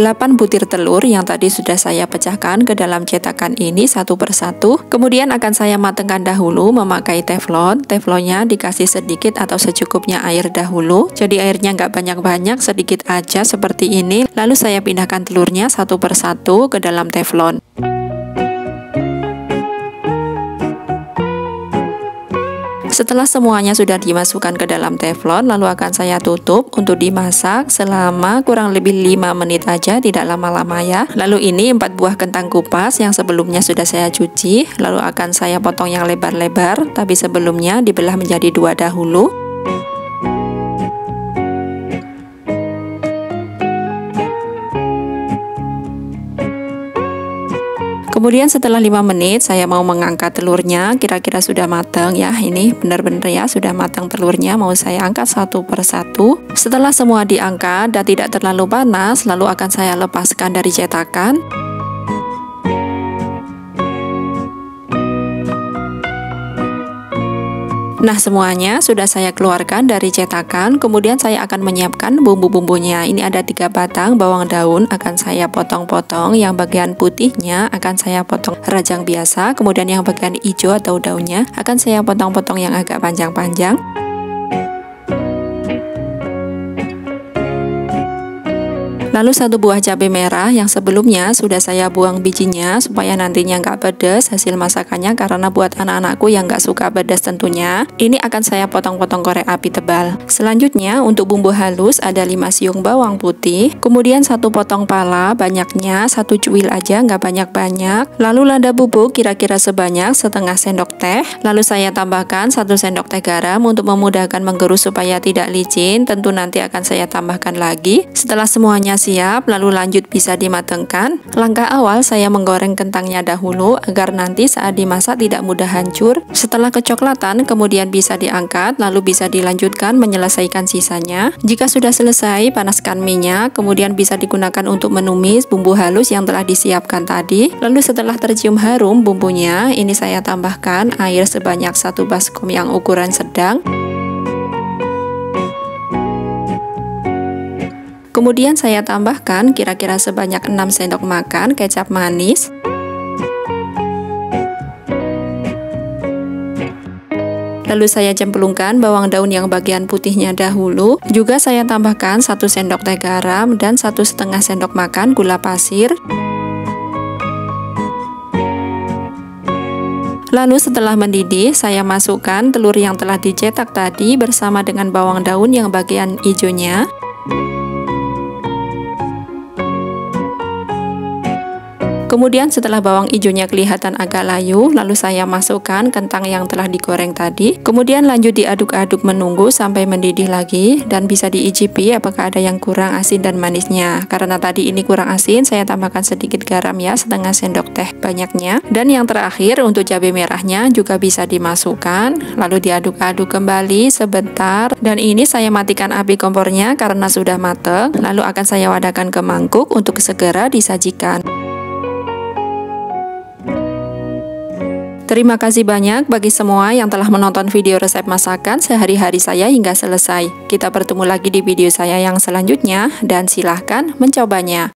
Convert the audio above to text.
8 butir telur yang tadi sudah saya pecahkan ke dalam cetakan ini satu persatu. Kemudian akan saya matangkan dahulu memakai teflon. Teflonnya dikasih sedikit atau secukupnya air dahulu. Jadi airnya nggak banyak-banyak, sedikit aja seperti ini. Lalu saya pindahkan telurnya satu persatu ke dalam teflon. Setelah semuanya sudah dimasukkan ke dalam teflon, lalu akan saya tutup untuk dimasak selama kurang lebih 5 menit aja, tidak lama-lama ya. Lalu ini 4 buah kentang kupas yang sebelumnya sudah saya cuci, lalu akan saya potong yang lebar-lebar, tapi sebelumnya dibelah menjadi 2 dahulu. Kemudian setelah 5 menit saya mau mengangkat telurnya, kira-kira sudah matang ya. Ini benar-benar ya sudah matang telurnya, mau saya angkat satu persatu. Setelah semua diangkat dan tidak terlalu panas, lalu akan saya lepaskan dari cetakan. Nah, semuanya sudah saya keluarkan dari cetakan. Kemudian saya akan menyiapkan bumbu-bumbunya. Ini ada 3 batang bawang daun, akan saya potong-potong. Yang bagian putihnya akan saya potong rajang biasa. Kemudian yang bagian hijau atau daunnya akan saya potong-potong yang agak panjang-panjang. Lalu 1 buah cabai merah yang sebelumnya sudah saya buang bijinya supaya nantinya nggak pedas hasil masakannya, karena buat anak-anakku yang nggak suka pedas tentunya. Ini akan saya potong-potong korek api tebal. Selanjutnya untuk bumbu halus ada 5 siung bawang putih, kemudian 1 potong pala, banyaknya 1 cuil aja, nggak banyak-banyak. Lalu lada bubuk kira-kira sebanyak setengah sendok teh. Lalu saya tambahkan 1 sendok teh garam untuk memudahkan menggerus supaya tidak licin. Tentu nanti akan saya tambahkan lagi. Setelah semuanya siap, lalu lanjut bisa dimatangkan. Langkah awal saya menggoreng kentangnya dahulu agar nanti saat dimasak tidak mudah hancur. Setelah kecoklatan kemudian bisa diangkat, lalu bisa dilanjutkan menyelesaikan sisanya. Jika sudah selesai, panaskan minyak, kemudian bisa digunakan untuk menumis bumbu halus yang telah disiapkan tadi. Lalu setelah tercium harum bumbunya, ini saya tambahkan air sebanyak 1 baskom yang ukuran sedang. Kemudian saya tambahkan kira-kira sebanyak 6 sendok makan kecap manis. Lalu saya cemplungkan bawang daun yang bagian putihnya dahulu. Juga saya tambahkan 1 sendok teh garam dan 1,5 sendok makan gula pasir. Lalu setelah mendidih, saya masukkan telur yang telah dicetak tadi bersama dengan bawang daun yang bagian hijaunya. Kemudian setelah bawang hijaunya kelihatan agak layu, lalu saya masukkan kentang yang telah digoreng tadi. Kemudian lanjut diaduk-aduk menunggu sampai mendidih lagi, dan bisa diicipi apakah ada yang kurang asin dan manisnya. Karena tadi ini kurang asin, saya tambahkan sedikit garam ya, setengah sendok teh banyaknya. Dan yang terakhir untuk cabai merahnya juga bisa dimasukkan, lalu diaduk-aduk kembali sebentar. Dan ini saya matikan api kompornya karena sudah matang, lalu akan saya wadahkan ke mangkuk untuk segera disajikan. Terima kasih banyak bagi semua yang telah menonton video resep masakan sehari-hari saya hingga selesai. Kita bertemu lagi di video saya yang selanjutnya dan silahkan mencobanya.